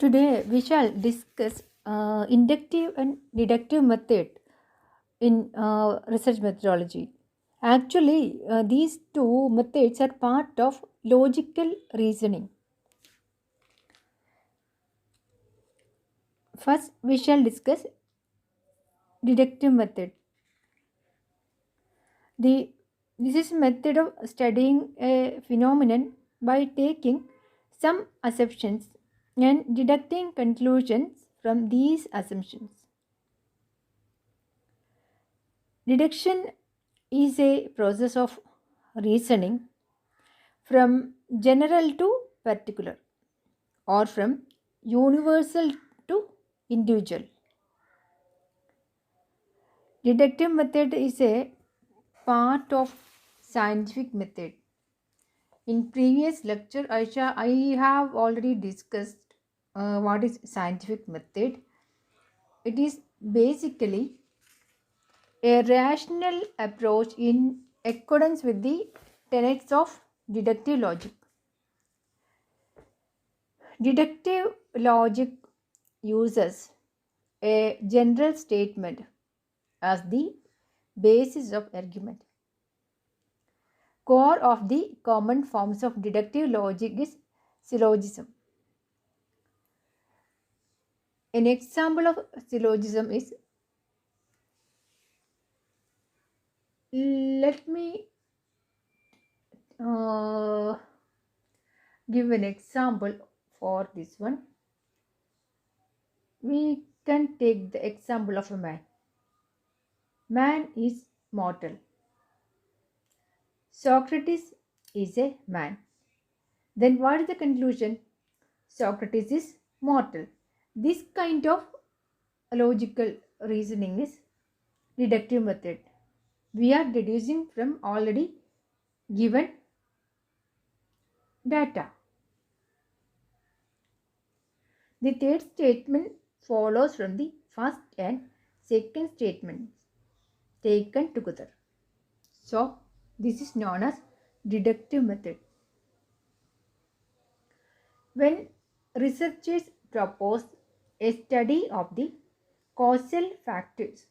Today we shall discuss inductive and deductive method in research methodology. Actually, these two methods are part of logical reasoning. First, we shall discuss deductive method. The This is a method of studying a phenomenon by taking some assumptions and deducting conclusions from these assumptions. Deduction is a process of reasoning from general to particular or from universal to individual. Deductive method is a part of scientific method. In previous lecture, I have already discussed what is scientific method. It is basically a rational approach in accordance with the tenets of deductive logic. Deductive logic uses a general statement as the basis of argument. Core of the common forms of deductive logic is syllogism. An example of syllogism is, let me uh, give an example for this one. We can take the example of a man. Man is mortal. Socrates is a man. Then what is the conclusion? Socrates is mortal. This kind of logical reasoning is deductive method. We are deducing from already given data. The third statement follows from the first and second statements taken together. So, this is known as deductive method. When researchers propose a study of the causal factors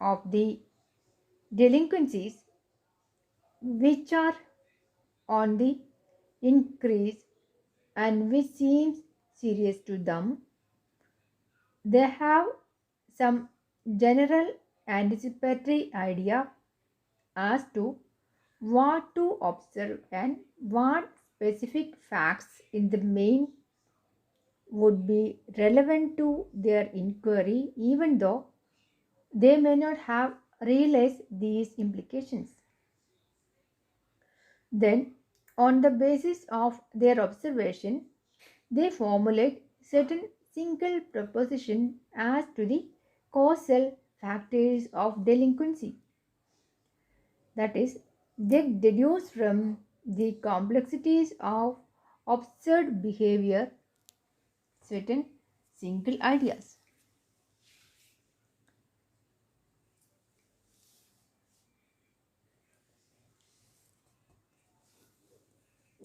of the delinquencies which are on the increase and which seems serious to them, they have some general anticipatory idea as to what to observe and what specific facts in the main would be relevant to their inquiry, even though they may not have realized these implications. Then, on the basis of their observation, they formulate certain single proposition as to the causal factors of delinquency. That is, they deduce from the complexities of observed behavior certain single ideas.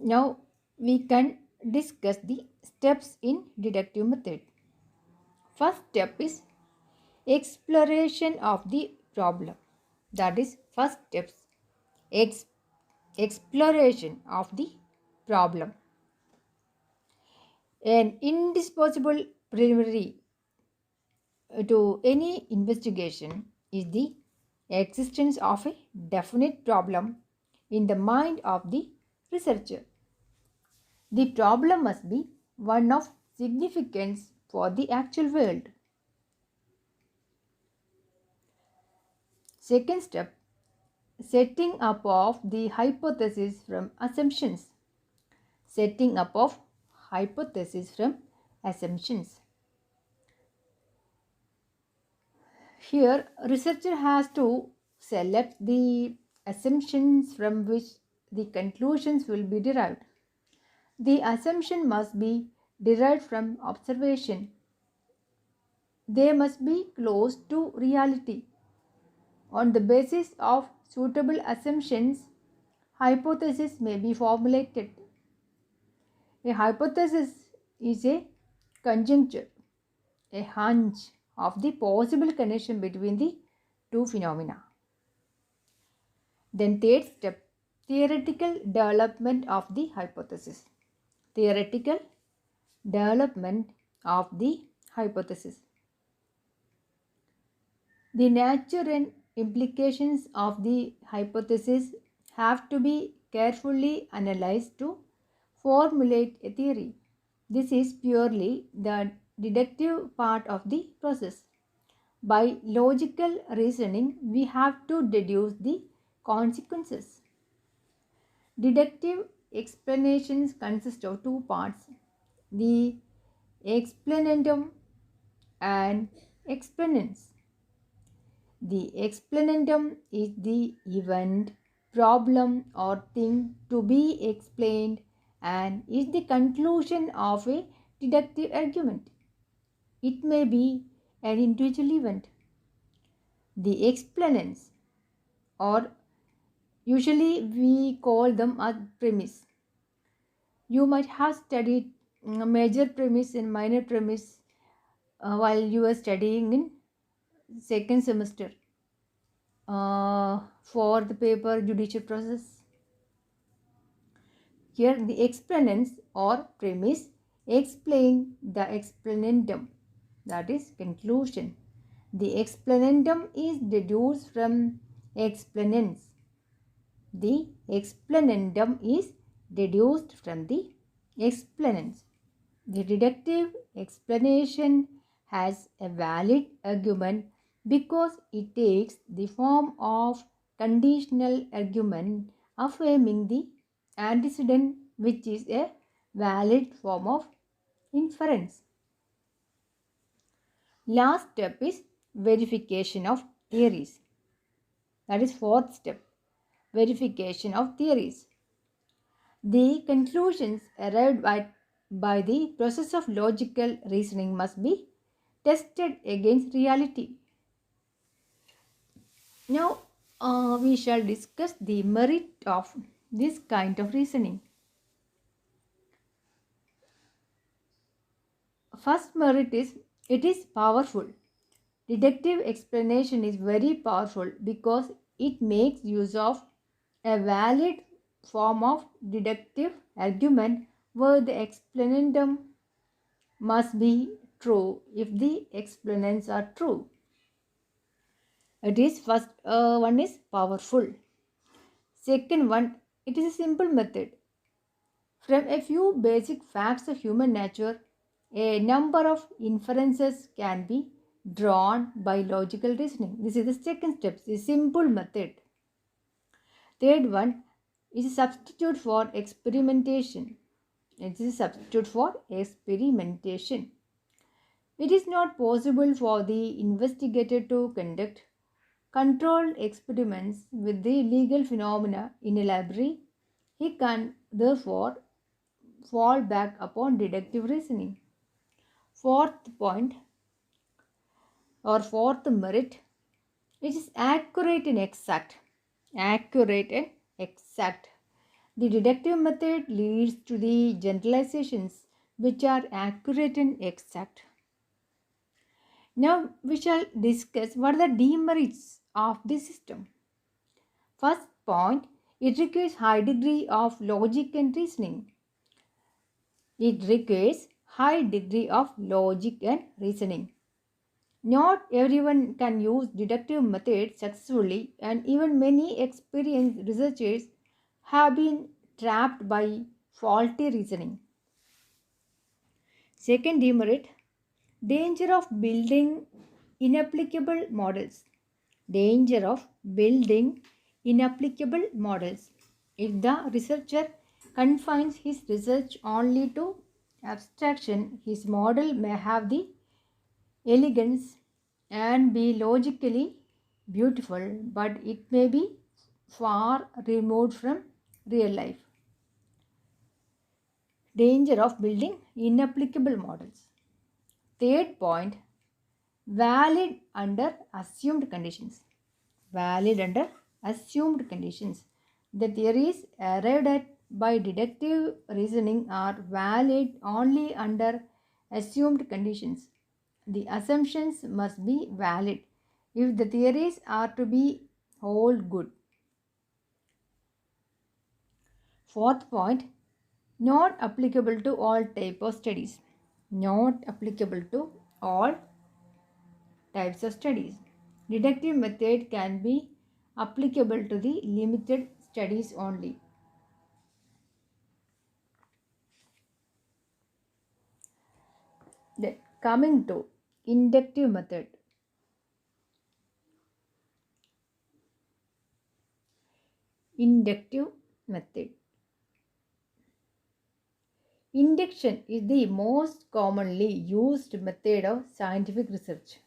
Now we can discuss the steps in deductive method. First step is exploration of the problem. That is first steps exploration of the problem. An indispensable preliminary to any investigation is the existence of a definite problem in the mind of the researcher. The problem must be one of significance for the actual world. Second step, setting up of the hypothesis from assumptions. Setting up of hypothesis from assumptions. Here, researcher has to select the assumptions from which the conclusions will be derived. The assumption must be derived from observation. They must be close to reality. On the basis of suitable assumptions, hypothesis may be formulated. A hypothesis is a conjuncture, a hunch of the possible connection between the two phenomena. Then third step, theoretical development of the hypothesis. Theoretical development of the hypothesis. The nature and implications of the hypothesis have to be carefully analyzed to formulate a theory. This is purely the deductive part of the process. By logical reasoning, we have to deduce the consequences. Deductive explanations consist of two parts, the explanandum and explanans. The explanandum is the event, problem, or thing to be explained and is the conclusion of a deductive argument. It may be an individual event. The explanans, or usually we call them as premise. You might have studied major premise and minor premise while you were studying in second semester for the paper judicial process. Here the explanans or premise explain the explanandum, that is conclusion. The explanandum is deduced from explanans. The explanandum is deduced from the explanans. The deductive explanation has a valid argument because it takes the form of conditional argument affirming the antecedent, which is a valid form of inference. Last step is verification of theories. That is fourth step, verification of theories. The conclusions arrived at by the process of logical reasoning must be tested against reality. Now we shall discuss the merit of this kind of reasoning. First merit is it is powerful. Deductive explanation is very powerful because it makes use of a valid form of deductive argument where the explanandum must be true if the explanans are true. It is first one is powerful. Second one, it is a simple method. From a few basic facts of human nature, a number of inferences can be drawn by logical reasoning. This is the second step, the simple method. Third one is a substitute for experimentation. It is a substitute for experimentation. It is not possible for the investigator to conduct controlled experiments with the legal phenomena in a library. He can therefore fall back upon deductive reasoning. Fourth point or fourth merit, it is accurate and exact. Accurate and exact. The deductive method leads to the generalizations which are accurate and exact. Now we shall discuss what are the demerits of this system. First point, it requires high degree of logic and reasoning. It requires high degree of logic and reasoning. Not everyone can use deductive methods successfully, and even many experienced researchers have been trapped by faulty reasoning. Second demerit, danger of building inapplicable models. Danger of building inapplicable models. If the researcher confines his research only to abstraction, his model may have the elegance and be logically beautiful, but it may be far removed from real life. Danger of building inapplicable models. Third point, valid under assumed conditions. Valid under assumed conditions. The theories arrived at by deductive reasoning are valid only under assumed conditions. The assumptions must be valid if the theories are to be hold good. Fourth point, not applicable to all type of studies. Not applicable to all types of studies. Deductive method can be applicable to the limited studies only. Then coming to inductive method. Inductive method. Induction is the most commonly used method of scientific research.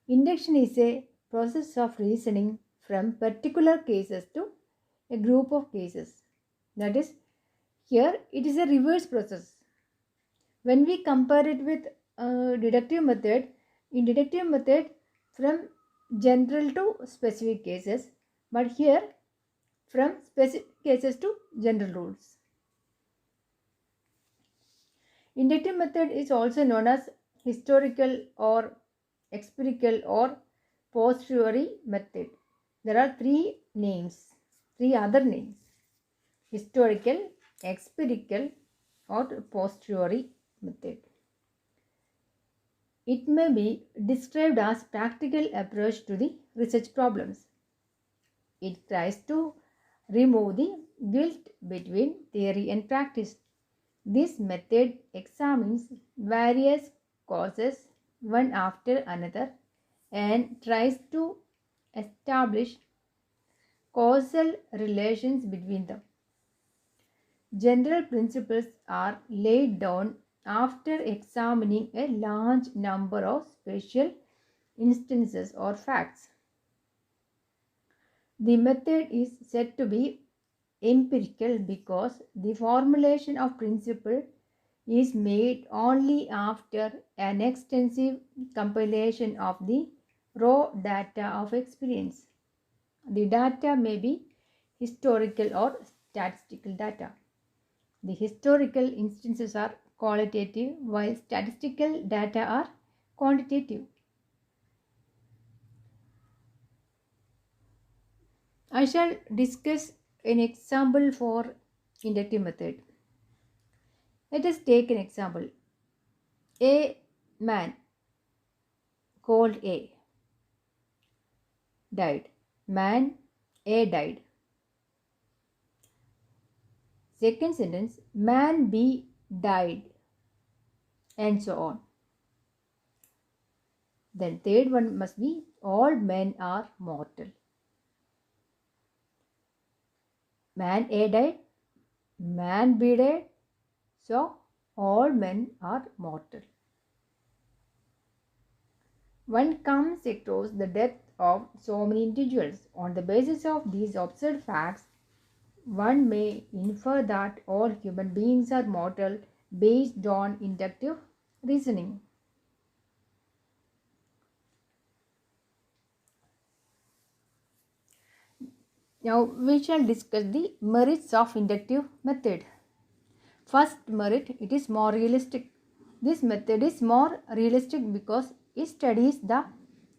Induction is a process of reasoning from particular cases to a group of cases. That is, here it is a reverse process. When we compare it with deductive method, in deductive method from general to specific cases, but here from specific cases to general rules. Inductive method is also known as historical or empirical or posteriori method. There are three other names: historical, empirical, or posteriori method. It may be described as practical approach to the research problems. It tries to remove the guilt between theory and practice. This method examines various causes one after another and tries to establish causal relations between them. General principles are laid down after examining a large number of special instances or facts. The method is said to be empirical because the formulation of principle is made only after an extensive compilation of the raw data of experience. The data may be historical or statistical data. The historical instances are qualitative while statistical data are quantitative. I shall discuss an example for inductive method. Let us take an example. A man called A died. Man A died. Second sentence, man B died, and so on. Then third one must be all men are mortal. Man A died, man B died, so all men are mortal. One comes across the death of so many individuals. On the basis of these observed facts, one may infer that all human beings are mortal based on inductive reasoning. Now we shall discuss the merits of inductive method. First merit, it is more realistic. This method is more realistic because it studies the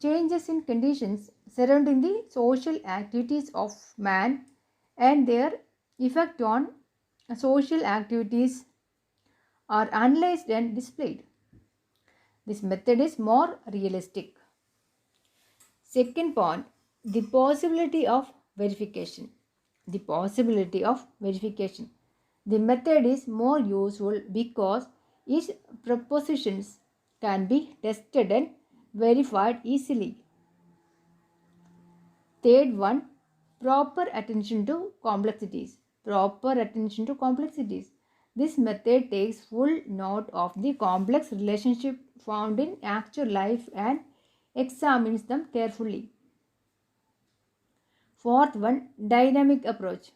changes in conditions surrounding the social activities of man and their effect on social activities are analyzed and displayed. This method is more realistic. Second point, the possibility of verification. The possibility of verification. The method is more useful because its propositions can be tested and verified easily. Third one, proper attention to complexities. Proper attention to complexities. This method takes full note of the complex relationship found in actual life and examines them carefully. Fourth one, dynamic approach.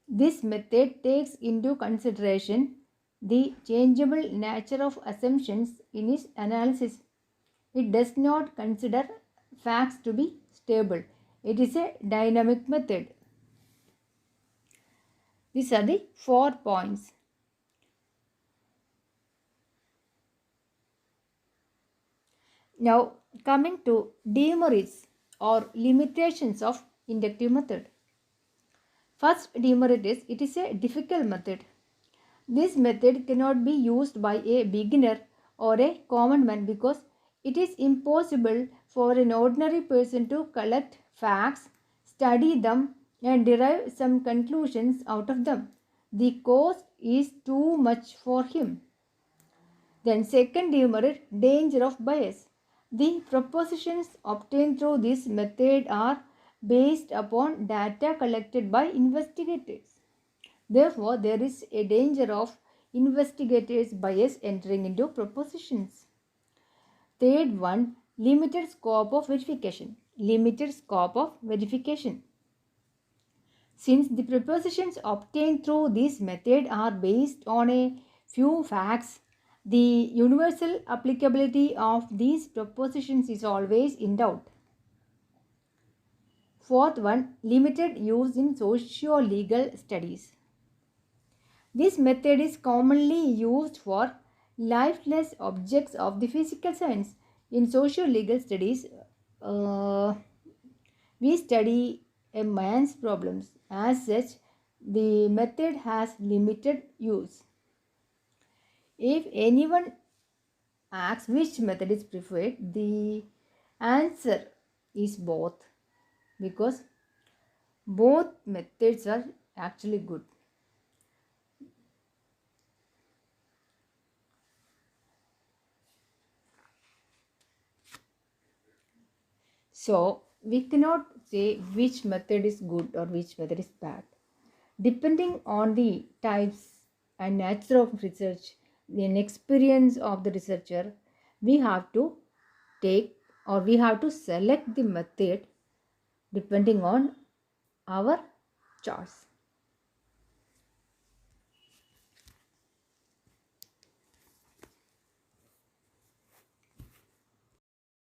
This method takes into consideration the changeable nature of assumptions in its analysis. It does not consider facts to be stable. It is a dynamic method. These are the 4 points. Now, coming to demerits or limitations of inductive method. First demerit is it is a difficult method. This method cannot be used by a beginner or a common man because it is impossible for an ordinary person to collect facts, study them, and derive some conclusions out of them. The cost is too much for him. Then, second demerit, danger of bias. The propositions obtained through this method are based upon data collected by investigators. Therefore, there is a danger of investigators' bias entering into propositions. Third one, limited scope of verification. Limited scope of verification. Since the propositions obtained through this method are based on a few facts, the universal applicability of these propositions is always in doubt. Fourth one, limited use in socio-legal studies. This method is commonly used for lifeless objects of the physical science. In socio-legal studies, uh, we study a man's problems. As such, the method has limited use. If anyone asks which method is preferred, the answer is both, because both methods are actually good. So, we cannot say which method is good or which method is bad. Depending on the types and nature of research, the experience of the researcher, we have to take or we have to select the method depending on our choice.